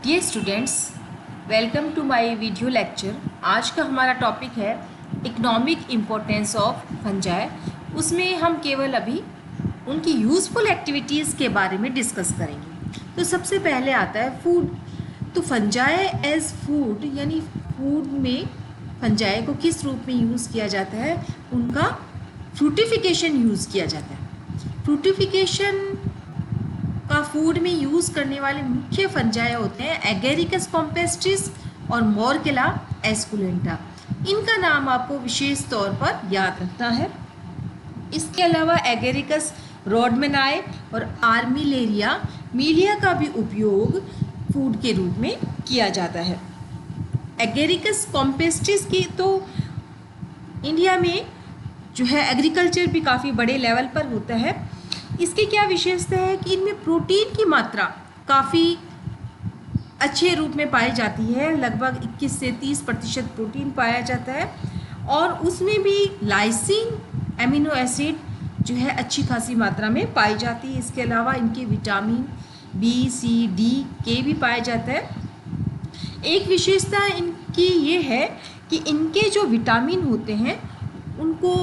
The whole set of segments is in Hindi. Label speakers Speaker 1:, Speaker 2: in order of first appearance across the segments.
Speaker 1: Dear students, welcome to my video lecture. आज का हमारा टॉपिक है इकोनॉमिक इम्पोर्टेंस ऑफ फंजाई। उसमें हम केवल अभी उनकी यूज़फुल एक्टिविटीज़ के बारे में डिस्कस करेंगे। तो सबसे पहले आता है फूड। तो फंजाई एज फूड यानी फूड में फंजाई को किस रूप में यूज़ किया जाता है, उनका फ्रूटिफिकेशन यूज़ किया जाता है। फ्रूटिफिकेशन का फूड में यूज़ करने वाले मुख्य फंजाई होते हैं एगेरिकस कॉम्पेस्टिस और मोरकेला एस्कुलेंटा। इनका नाम आपको विशेष तौर पर याद रखना है। इसके अलावा एगेरिकस रोडमेनाई और आर्मिलेरिया मिलिया का भी उपयोग फूड के रूप में किया जाता है। एगेरिकस कॉम्पेस्टिस की तो इंडिया में जो है एग्रीकल्चर भी काफ़ी बड़े लेवल पर होता है। इसकी क्या विशेषता है कि इनमें प्रोटीन की मात्रा काफ़ी अच्छे रूप में पाई जाती है। लगभग 21 से 30% प्रोटीन पाया जाता है और उसमें भी लाइसिन एमिनो एसिड जो है अच्छी खासी मात्रा में पाई जाती है। इसके अलावा इनके विटामिन बी, सी, डी, के भी पाए जाते हैं। एक विशेषता इनकी ये है कि इनके जो विटामिन होते हैं उनको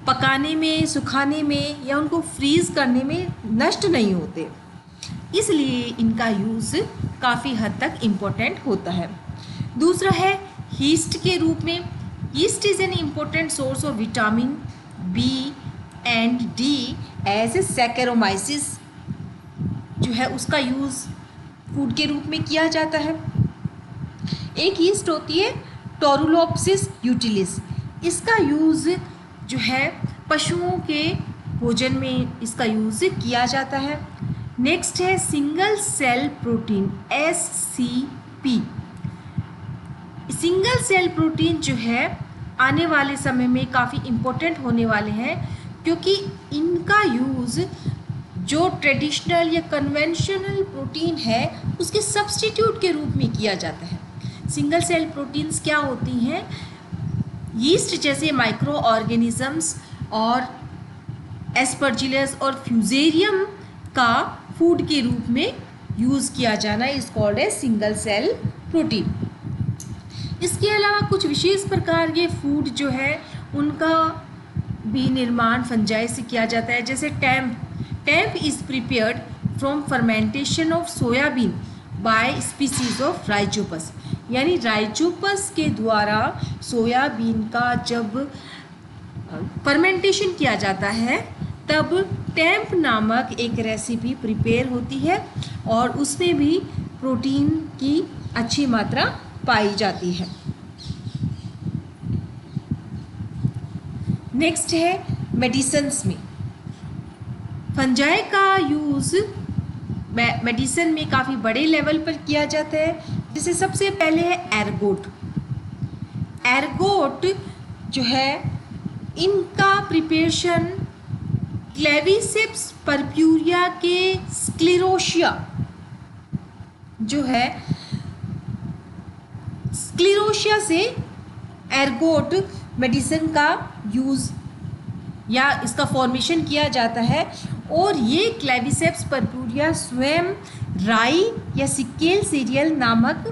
Speaker 1: पकाने में, सुखाने में या उनको फ्रीज़ करने में नष्ट नहीं होते, इसलिए इनका यूज़ काफ़ी हद तक इम्पोर्टेंट होता है। दूसरा है यीस्ट के रूप में। Yeast is an important source of vitamin B and D as a Saccharomyces जो है उसका यूज़ फूड के रूप में किया जाता है। एक यीस्ट होती है टोरुलोप्सिस यूटिलिस। इसका यूज़ जो है पशुओं के भोजन में इसका यूज़ किया जाता है। नेक्स्ट है single cell protein SCP। Single cell protein जो है आने वाले समय में काफ़ी इम्पोर्टेंट होने वाले हैं, क्योंकि इनका यूज़ जो ट्रेडिशनल या कन्वेंशनल प्रोटीन है उसके सब्स्टिट्यूट के रूप में किया जाता है। सिंगल सेल प्रोटीन्स क्या होती हैं? यीस्ट जैसे माइक्रो ऑर्गेनिजम्स और एस्परजिलस और फ्यूजेरियम का फूड के रूप में यूज़ किया जाना is called a single cell protein. इसके अलावा कुछ विशेष प्रकार के फूड जो है उनका भी निर्माण फंजाई से किया जाता है, जैसे tempeh is prepared from fermentation of soybean by species of Rhizopus. यानी राइजोपस के द्वारा सोयाबीन का जब फर्मेंटेशन किया जाता है तब टैम्प नामक एक रेसिपी प्रिपेयर होती है और उसमें भी प्रोटीन की अच्छी मात्रा पाई जाती है। नेक्स्ट है मेडिसिन्स में। फंजाई का यूज़ मेडिसिन में काफ़ी बड़े लेवल पर किया जाता है। जैसे सबसे पहले है एर्गोट। एर्गोट जो है इनका प्रिपरेशन क्लेविसेप्स परप्यूरिया के स्क्लेरोशिया जो है स्क्लेरोशिया से एर्गोट मेडिसिन का यूज़ या इसका फॉर्मेशन किया जाता है। और ये क्लेविसेप्स परप्यूरिया स्वयं राई या सिक्केल सीरियल नामक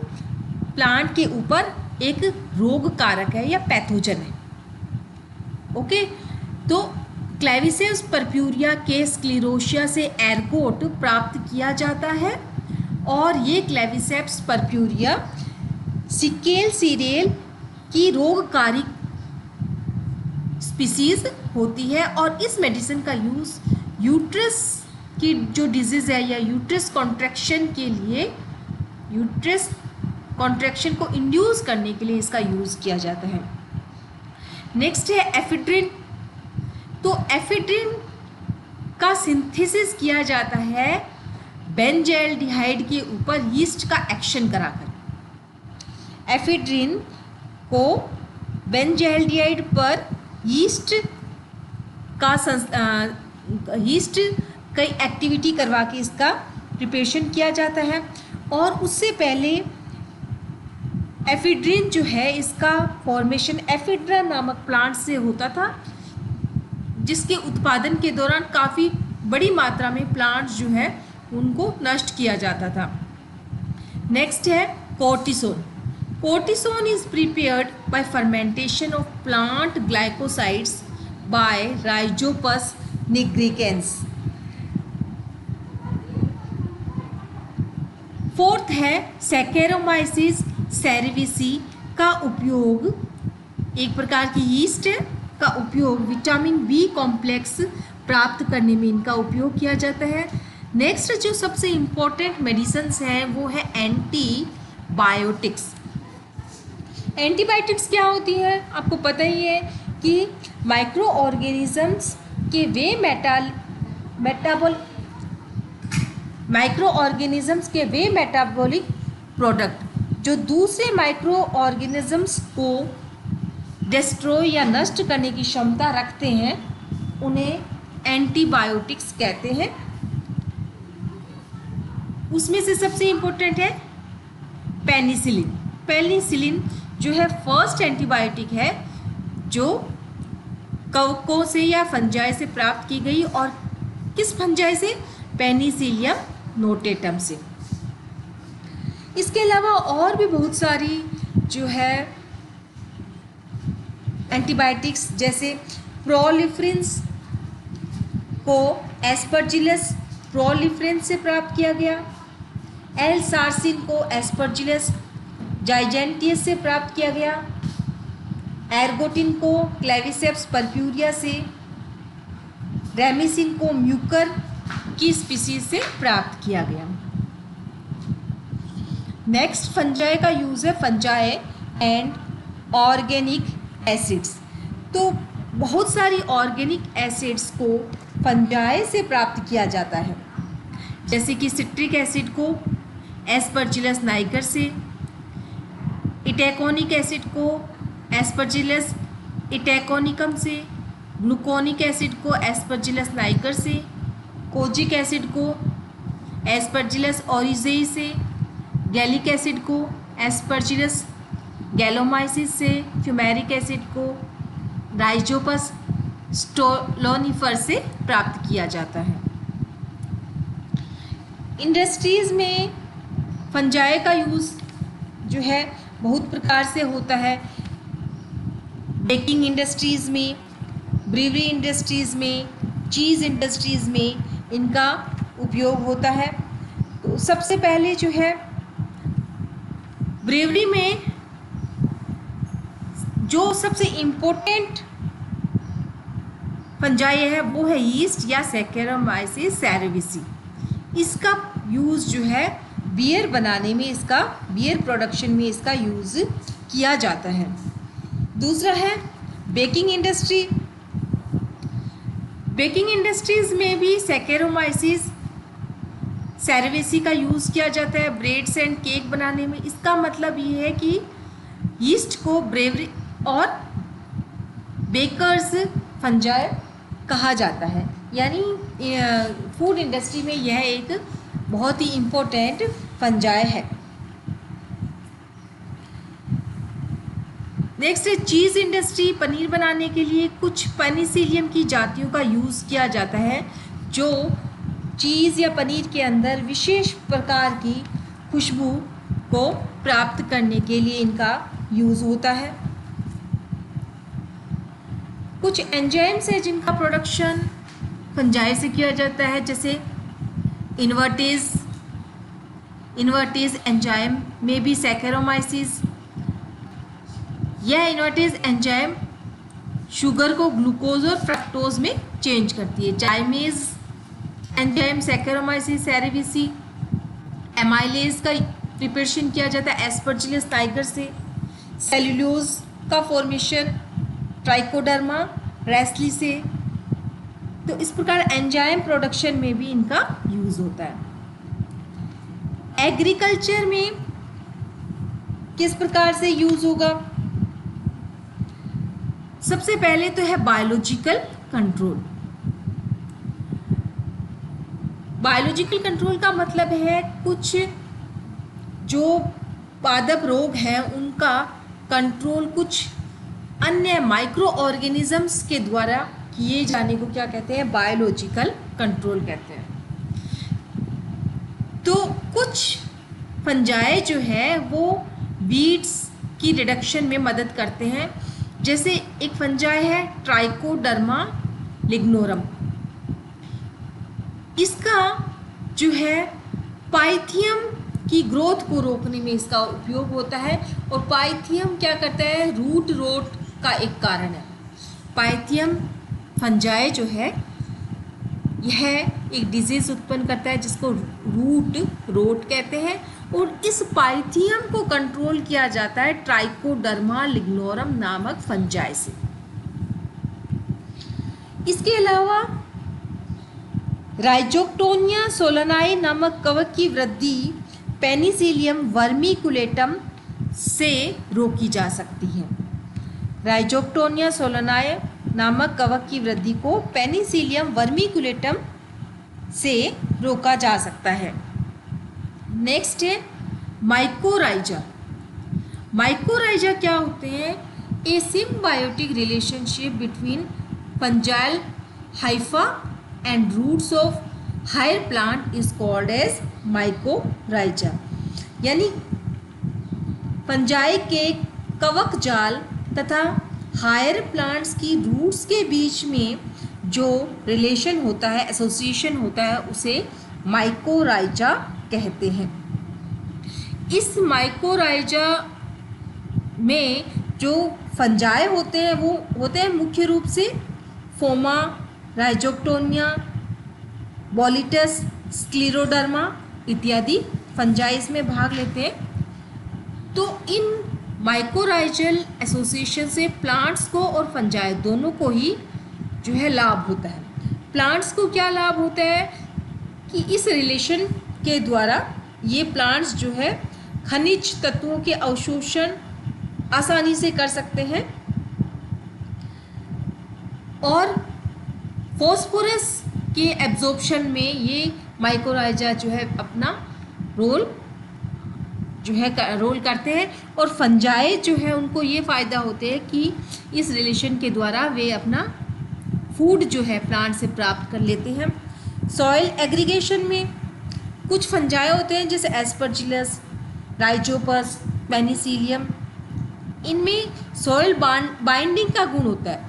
Speaker 1: प्लांट के ऊपर एक रोग कारक है या पैथोजन है। ओके, तो क्लेविसेप्स परप्यूरिया के स्क्लेरोशिया से एर्गोट प्राप्त किया जाता है और ये क्लेविसेप्स परप्यूरिया सिक्केल सीरियल की रोगकारी स्पीसीज होती है। और इस मेडिसिन का यूज़ यूट्रस की जो डिजीज़ है या यूट्रस कॉन्ट्रैक्शन के लिए, यूट्रस कॉन्ट्रैक्शन को इंड्यूस करने के लिए इसका यूज़ किया जाता है। नेक्स्ट है एफिड्रिन। तो एफिड्रिन का सिंथेसिस किया जाता है बेंजाइल्डिहाइड के ऊपर यीस्ट का एक्शन कराकर। एफिड्रिन को बेंजाइल्डिहाइड पर यीस्ट कई एक्टिविटी करवा के इसका प्रिपरेशन किया जाता है। और उससे पहले एफिड्रिन जो है इसका फॉर्मेशन एफिड्रा नामक प्लांट से होता था, जिसके उत्पादन के दौरान काफ़ी बड़ी मात्रा में प्लांट्स जो है उनको नष्ट किया जाता था। नेक्स्ट है cortisone. Cortisone is prepared by fermentation of plant glycosides by Rhizopus nigricans. Fourth है सैकेरोमाइसिस सेरेविसी का उपयोग, एक प्रकार की यीस्ट है, का उपयोग विटामिन बी कॉम्प्लेक्स प्राप्त करने में इनका उपयोग किया जाता है। नेक्स्ट जो सबसे इम्पोर्टेंट मेडिसिन्स हैं वो है एंटीबायोटिक्स। एंटीबायोटिक्स क्या होती है आपको पता ही है कि माइक्रो ऑर्गेनिजम्स के वे मेटाबॉलिक प्रोडक्ट जो दूसरे माइक्रो ऑर्गेनिजम्स को डिस्ट्रॉय या नष्ट करने की क्षमता रखते हैं, उन्हें एंटीबायोटिक्स कहते हैं। उसमें से सबसे इम्पोर्टेंट है पेनिसिलिन। पेनिसिलिन जो है फर्स्ट एंटीबायोटिक है जो कवकों से या फंजाई से प्राप्त की गई, और किस फंजाई से? पेनिसिलियम नोटेटम से। इसके अलावा और भी बहुत सारी जो है एंटीबायोटिक्स, जैसे प्रोलिफेरेंस को एस्परजिलस प्रोलिफेरेंस से प्राप्त किया गया, एल सार्सिन को एस्परजिलस जाइजेंटियस से प्राप्त किया गया, एर्गोटिन को क्लेविसेप्स पर्प्यूरिया से, रेमिसिन को म्यूकर की स्पीसीज से प्राप्त किया गया। नेक्स्ट फंजाई का यूज़ है फंजाई एंड ऑर्गेनिक एसिड्स। तो बहुत सारी ऑर्गेनिक एसिड्स को फंजाई से प्राप्त किया जाता है, जैसे कि सिट्रिक एसिड को एस्परजिलस नाइगर से, इटैकोनिक एसिड को एस्परजिलस इटैकोनिकम से, ग्लूकोनिक एसिड को एस्परजिलस नाइगर से, कोजिक एसिड को एस्परजिलस ओरिजेई से, गैलिक एसिड को एस्परजिलस गैलोमाइसिस से, फ्यूमेरिक एसिड को राइजोपस स्टोलोनिफर से प्राप्त किया जाता है। इंडस्ट्रीज़ में फंजाई का यूज़ जो है बहुत प्रकार से होता है। बेकिंग इंडस्ट्रीज़ में, ब्रीवरी इंडस्ट्रीज़ में, चीज़ इंडस्ट्रीज़ में इनका उपयोग होता है। तो सबसे पहले जो है ब्रीवरी में जो सबसे इम्पोर्टेंट फंजाई है वो है यीस्ट या सैकेरोमाइसिस सेरेविसी। इसका यूज़ जो है बियर बनाने में, इसका बियर प्रोडक्शन में इसका यूज़ किया जाता है। दूसरा है बेकिंग इंडस्ट्री। बेकिंग इंडस्ट्रीज़ में भी सैकेरोमाइसिस सेरेविसी का यूज़ किया जाता है ब्रेड्स एंड केक बनाने में। इसका मतलब ये है कि यीस्ट को ब्रेवरी और बेकर्स फंजाई कहा जाता है, यानी फूड इंडस्ट्री में यह एक बहुत ही इम्पोर्टेंट फंजाई है। नेक्स्ट है चीज़ इंडस्ट्री। पनीर बनाने के लिए कुछ पेनिसिलियम की जातियों का यूज़ किया जाता है जो चीज़ या पनीर के अंदर विशेष प्रकार की खुशबू को प्राप्त करने के लिए इनका यूज़ होता है। कुछ एंजाइम्स है जिनका प्रोडक्शन फंजाई से किया जाता है, जैसे इन्वर्टेज एंजाइम में भी सैकेरोमाइसिस। यह इन्वर्टेज एंजाइम शुगर को ग्लूकोज और फ्रक्टोज में चेंज करती है। जाइमेज एंजाइम सैकेरोमाइसिस सेरेविसी। एमाइलेज का प्रिपरेशन किया जाता है एस्परजिलस नाइगर से। सेल्यूलोज का फॉर्मेशन ट्राइकोडर्मा रेस्ली से। तो इस प्रकार एंजाइम प्रोडक्शन में भी इनका यूज़ होता है। एग्रीकल्चर में किस प्रकार से यूज़ होगा? सबसे पहले तो है बायोलॉजिकल कंट्रोल। बायोलॉजिकल कंट्रोल का मतलब है कुछ जो पादप रोग हैं उनका कंट्रोल कुछ अन्य माइक्रो ऑर्गेनिजम्स के द्वारा किए जाने को क्या कहते हैं? बायोलॉजिकल कंट्रोल कहते हैं। तो कुछ फंजाई जो है वो वीड्स की रिडक्शन में मदद करते हैं। जैसे एक फंजाई है ट्राइकोडर्मा लिग्नोरम, इसका जो है पाइथियम की ग्रोथ को रोकने में इसका उपयोग होता है। और पाइथियम क्या करता है, रूट रोट का एक कारण है। पाइथियम फंजाई जो है यह एक डिजीज उत्पन्न करता है जिसको रूट रोट कहते हैं, और इस पाइथियम को कंट्रोल किया जाता है ट्राइकोडर्मा लिग्नोरम नामक फंजाई से। इसके अलावा राइजोक्टोनिया सोलनाई नामक कवक की वृद्धि पेनिसिलियम वर्मिकुलेटम से रोकी जा सकती है। राइजोक्टोनिया सोलनाई नामक कवक की वृद्धि को पेनिसिलियम वर्मिकुलेटम से रोका जा सकता है। नेक्स्ट है माइकोराइजा। माइकोराइजा क्या होते हैं, a symbiotic relationship between fungal hyphae and roots of higher plant is called as mycorrhiza। यानी फंजाई के कवक जाल तथा हायर प्लांट्स की रूट्स के बीच में जो रिलेशन होता है, एसोसिएशन होता है, उसे माइकोराइजा कहते हैं। इस माइकोराइजा में जो फंजाई होते हैं वो होते हैं मुख्य रूप से फोमा, राइजोक्टोनिया, बॉलिटस, स्क्लेरोडर्मा इत्यादि फंजाई इसमें भाग लेते हैं। तो इन माइकोराइजल एसोसिएशन से प्लांट्स को और फंजाई दोनों को ही जो है लाभ होता है। प्लांट्स को क्या लाभ होता है कि इस रिलेशन के द्वारा ये प्लांट्स जो है खनिज तत्वों के अवशोषण आसानी से कर सकते हैं और फॉस्फोरस के एब्जॉर्प्शन में ये माइकोराइजा जो है अपना रोल करते हैं। और फंजाई जो है उनको ये फ़ायदा होते हैं कि इस रिलेशन के द्वारा वे अपना फूड जो है प्लांट से प्राप्त कर लेते हैं। सॉइल एग्रीगेशन में कुछ फंजाई होते हैं जैसे एस्परजिलस, राइजोपस, पेनिसिलियम, इनमें सॉइल बाइंडिंग का गुण होता है।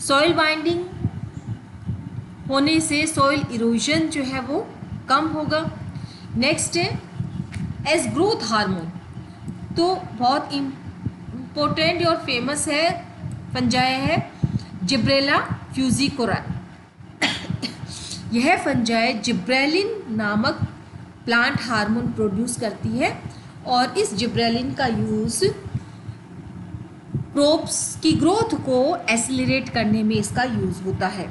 Speaker 1: सॉइल बाइंडिंग होने से सॉइल इरोजन जो है वो कम होगा। नेक्स्ट है एज ग्रोथ हार्मोन। तो बहुत इम्पोर्टेंट और फेमस है फंजाई है जिब्रेला फ्यूजिकोरा। यह फंजाई जिब्रेलिन नामक प्लांट हार्मोन प्रोड्यूस करती है और इस जिब्रेलिन का यूज़ क्रोप्स की ग्रोथ को एसिलरेट करने में इसका यूज़ होता है।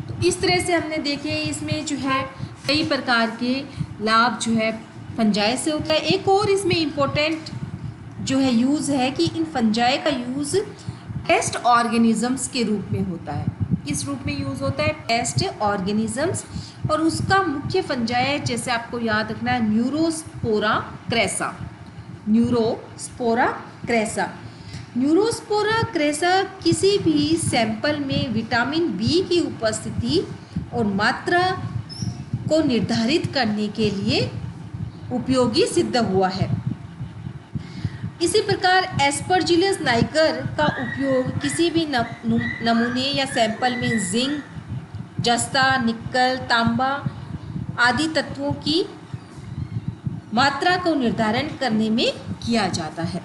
Speaker 1: तो इस तरह से हमने देखे इसमें जो है कई प्रकार के लाभ जो है फंजाई से होता है। एक और इसमें इम्पोर्टेंट जो है यूज़ है कि इन फंजाई का यूज़ पेस्ट ऑर्गेनिजम्स के रूप में होता है। किस रूप में यूज़ होता है, पेस्ट ऑर्गेनिजम्स। और उसका मुख्य फंजाई जैसे आपको याद रखना है Neurospora crassa. Neurospora crassa. Neurospora crassa किसी भी सैंपल में विटामिन बी की उपस्थिति और मात्रा को निर्धारित करने के लिए उपयोगी सिद्ध हुआ है। इसी प्रकार एस्परजिलस नाइगर का उपयोग किसी भी नमूने या सैंपल में जिंक, जस्ता, निकल, तांबा आदि तत्वों की मात्रा को निर्धारण करने में किया जाता है।